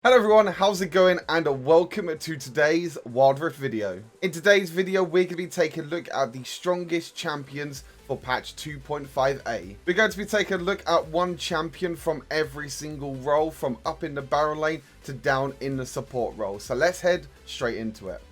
Hello everyone, how's it going and welcome to today's Wild Rift video. In today's video we're going to be taking a look at the strongest champions for patch 2.5a. We're going to be taking a look at one champion from every single role, from up in the barrel lane to down in the support role. So let's head straight into it.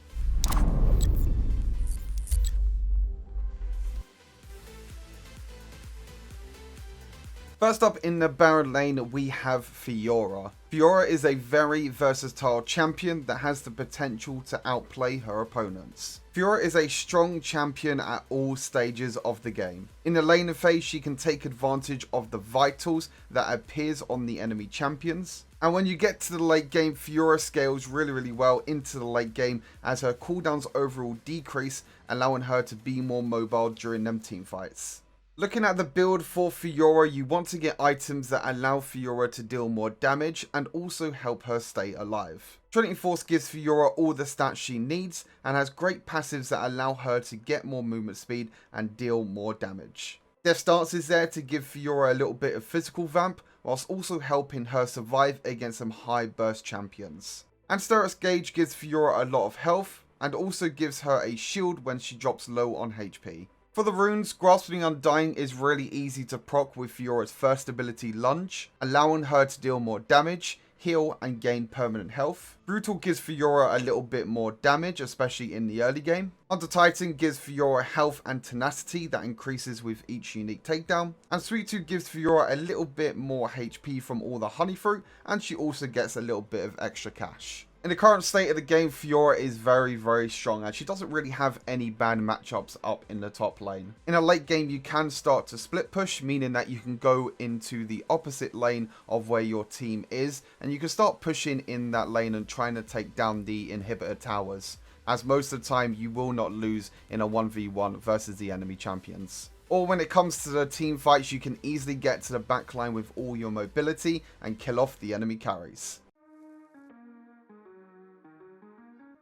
First up in the barrel lane, we have Fiora. Fiora is a very versatile champion that has the potential to outplay her opponents. Fiora is a strong champion at all stages of the game. In the laning phase, she can take advantage of the vitals that appears on the enemy champions. And when you get to the late game, Fiora scales really well into the late game as her cooldowns overall decrease, allowing her to be more mobile during them team fights. Looking at the build for Fiora, you want to get items that allow Fiora to deal more damage and also help her stay alive. Trinity Force gives Fiora all the stats she needs and has great passives that allow her to get more movement speed and deal more damage. Death Stance is there to give Fiora a little bit of physical vamp, whilst also helping her survive against some high burst champions. And Sturrock's Gauge gives Fiora a lot of health and also gives her a shield when she drops low on HP. For the runes, Grasping Undying is really easy to proc with Fiora's first ability Lunge, allowing her to deal more damage, heal and gain permanent health. Brutal gives Fiora a little bit more damage, especially in the early game. Hunter Titan gives Fiora health and tenacity that increases with each unique takedown. And Sweet Tooth gives Fiora a little bit more HP from all the honey fruit, and she also gets a little bit of extra cash. In the current state of the game, Fiora is very strong and she doesn't really have any bad matchups up in the top lane. In a late game, you can start to split push, meaning that you can go into the opposite lane of where your team is, and you can start pushing in that lane and trying to take down the inhibitor towers, as most of the time you will not lose in a 1v1 versus the enemy champions. Or when it comes to the team fights, you can easily get to the backline with all your mobility and kill off the enemy carries.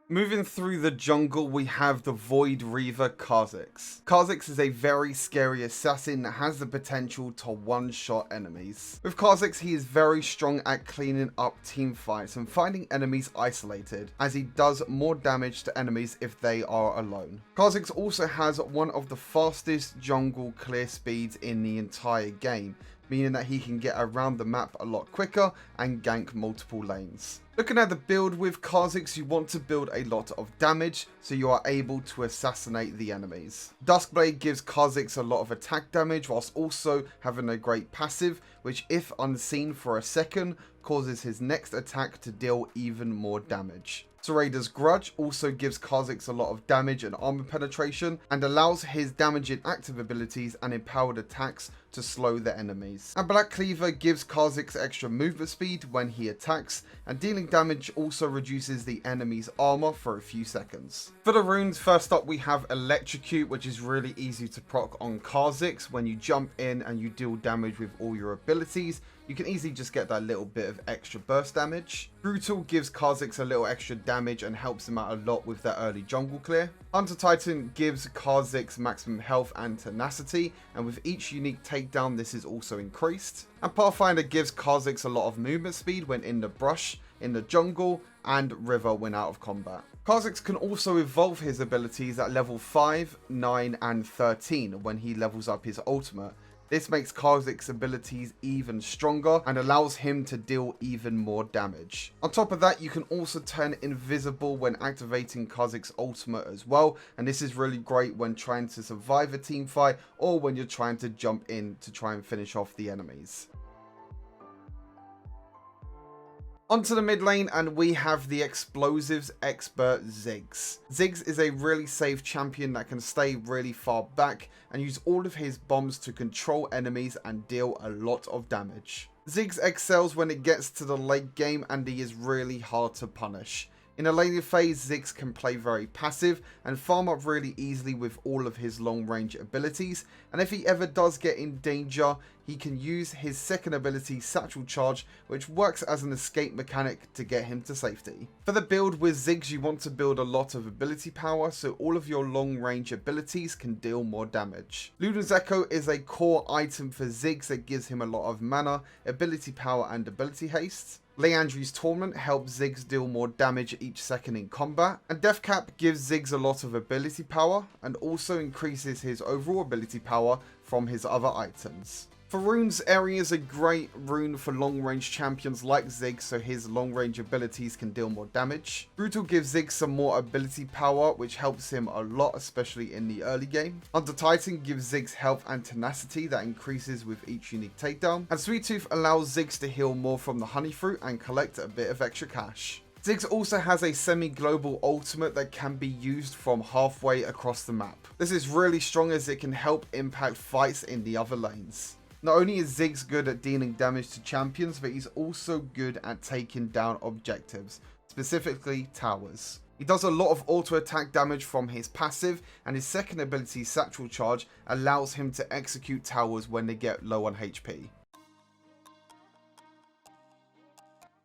Moving through the jungle, we have the Void Reaver Kha'Zix. Kha'Zix is a very scary assassin that has the potential to one-shot enemies. With Kha'Zix, he is very strong at cleaning up team fights and finding enemies isolated, as he does more damage to enemies if they are alone. Kha'Zix also has one of the fastest jungle clear speeds in the entire game, meaning that he can get around the map a lot quicker and gank multiple lanes. Looking at the build with Kha'Zix, you want to build a lot of damage so you are able to assassinate the enemies. Duskblade gives Kha'Zix a lot of attack damage whilst also having a great passive, which if unseen for a second causes his next attack to deal even more damage. Serrader's Grudge also gives Kha'Zix a lot of damage and armor penetration and allows his damaging active abilities and empowered attacks to slow the enemies. And Black Cleaver gives Kha'Zix extra movement speed when he attacks, and dealing damage also reduces the enemy's armor for a few seconds. For the runes, first up we have Electrocute, which is really easy to proc on Kha'Zix. When you jump in and you deal damage with all your abilities, you can easily just get that little bit of extra burst damage. Brutal gives Kha'Zix a little extra damage and helps him out a lot with that early jungle clear. Hunter Titan gives Kha'Zix maximum health and tenacity, and with each unique takedown this is also increased. And Pathfinder gives Kha'Zix a lot of movement speed when in the brush, in the jungle, and river when out of combat. Kha'Zix can also evolve his abilities at level 5, 9 and 13 when he levels up his ultimate. This makes Kha'Zix's abilities even stronger and allows him to deal even more damage. On top of that, you can also turn invisible when activating Kha'Zix's ultimate as well, and this is really great when trying to survive a team fight or when you're trying to jump in to try and finish off the enemies. Onto the mid lane, and we have the explosives expert Ziggs. Ziggs is a really safe champion that can stay really far back and use all of his bombs to control enemies and deal a lot of damage. Ziggs excels when it gets to the late game and he is really hard to punish. In a later phase, Ziggs can play very passive and farm up really easily with all of his long range abilities, and if he ever does get in danger, he can use his second ability, Satchel Charge, which works as an escape mechanic to get him to safety. For the build with Ziggs, you want to build a lot of ability power so all of your long range abilities can deal more damage. Luden's Echo is a core item for Ziggs that gives him a lot of mana, ability power and ability haste. Leandry's Torment helps Ziggs deal more damage each second in combat, and Death Cap gives Ziggs a lot of ability power and also increases his overall ability power from his other items. For runes, Area is a great rune for long range champions like Ziggs, so his long range abilities can deal more damage. Brutal gives Ziggs some more ability power, which helps him a lot, especially in the early game. Under Titan gives Ziggs health and tenacity that increases with each unique takedown. And Sweet Tooth allows Ziggs to heal more from the honey fruit and collect a bit of extra cash. Ziggs also has a semi-global ultimate that can be used from halfway across the map. This is really strong as it can help impact fights in the other lanes. Not only is Ziggs good at dealing damage to champions, but he's also good at taking down objectives, specifically towers. He does a lot of auto attack damage from his passive, and his second ability, Satchel Charge, allows him to execute towers when they get low on HP.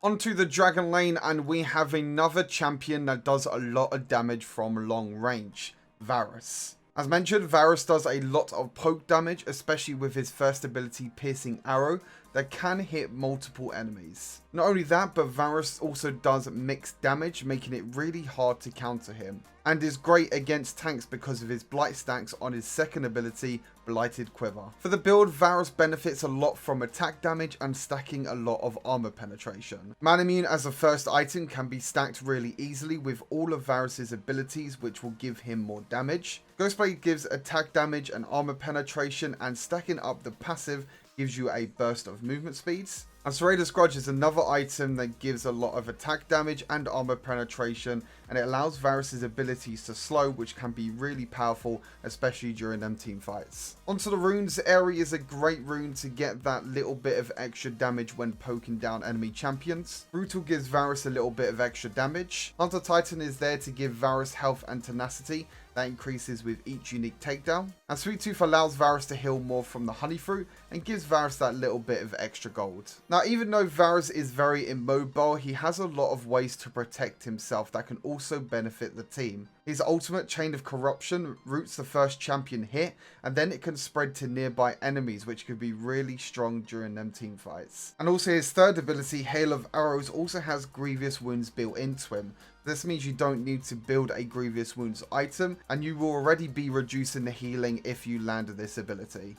Onto the Dragon lane, and we have another champion that does a lot of damage from long range, Varus. As mentioned, Varus does a lot of poke damage, especially with his first ability, Piercing Arrow, that can hit multiple enemies. Not only that, but Varus also does mixed damage, making it really hard to counter him, and is great against tanks because of his blight stacks on his second ability, Blighted Quiver. For the build, Varus benefits a lot from attack damage and stacking a lot of armor penetration. Manamune as a first item can be stacked really easily with all of Varus's abilities, which will give him more damage. Ghostblade gives attack damage and armor penetration, and stacking up the passive gives you a burst of movement speeds. And Serrated Grudge is another item that gives a lot of attack damage and armor penetration, and it allows Varus's abilities to slow, which can be really powerful, especially during them team fights. Onto the runes, Area is a great rune to get that little bit of extra damage when poking down enemy champions. Brutal gives Varus a little bit of extra damage. Hunter Titan is there to give Varus health and tenacity that increases with each unique takedown. And Sweet Tooth allows Varus to heal more from the honey fruit and gives Varus that little bit of extra gold. Now, even though Varus is very immobile, he has a lot of ways to protect himself that can also benefit the team. His ultimate, Chain of Corruption, roots the first champion hit, and then it can spread to nearby enemies, which could be really strong during them team fights. And also his third ability, Hail of Arrows, also has Grievous Wounds built into him. This means you don't need to build a Grievous Wounds item, and you will already be reducing the healing if you land this ability.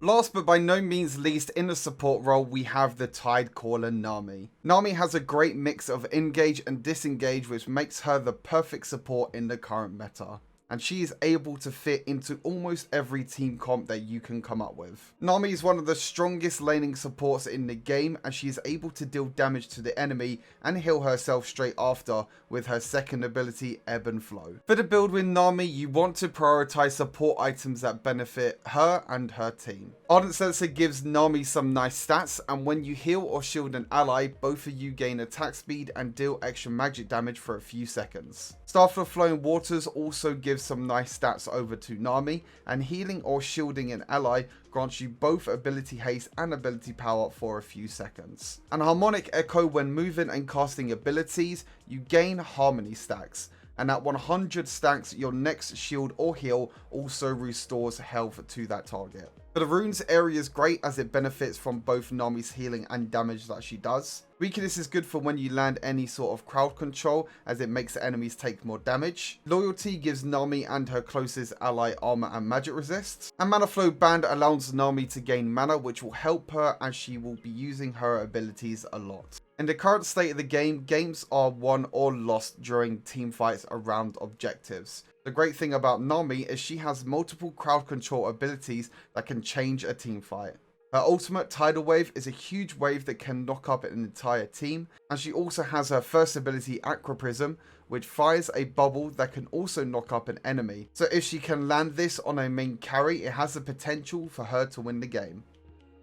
Last but by no means least, in the support role, we have the Tidecaller Nami. Nami has a great mix of engage and disengage, which makes her the perfect support in the current meta. And she is able to fit into almost every team comp that you can come up with. Nami is one of the strongest laning supports in the game, and she is able to deal damage to the enemy and heal herself straight after with her second ability, Ebb and Flow. For the build with Nami, you want to prioritize support items that benefit her and her team. Ardent Censer gives Nami some nice stats, and when you heal or shield an ally, both of you gain attack speed and deal extra magic damage for a few seconds. Staff of Flowing Waters also gives some nice stats over to Nami, and healing or shielding an ally grants you both ability haste and ability power for a few seconds. And Harmonic Echo, when moving and casting abilities, you gain harmony stacks, and at 100 stacks, your next shield or heal also restores health to that target. For the runes, Area is great as it benefits from both Nami's healing and damage that she does. Weakness is good for when you land any sort of crowd control, as it makes the enemies take more damage. Loyalty gives Nami and her closest ally armor and magic resist. And Mana Flow Band allows Nami to gain mana, which will help her as she will be using her abilities a lot. In the current state of the game, games are won or lost during team fights around objectives. The great thing about Nami is she has multiple crowd control abilities that can change a team fight. Her ultimate, Tidal Wave, is a huge wave that can knock up an entire team, and she also has her first ability, Aqua Prism, which fires a bubble that can also knock up an enemy. So if she can land this on a main carry, it has the potential for her to win the game.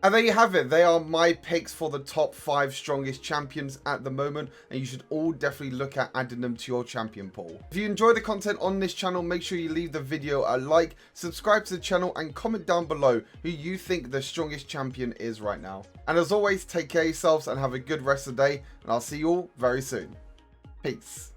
And there you have it. They are my picks for the top 5 strongest champions at the moment, and you should all definitely look at adding them to your champion pool. If you enjoy the content on this channel, make sure you leave the video a like, subscribe to the channel, and comment down below who you think the strongest champion is right now. And as always, take care of yourselves and have a good rest of the day, and I'll see you all very soon. Peace.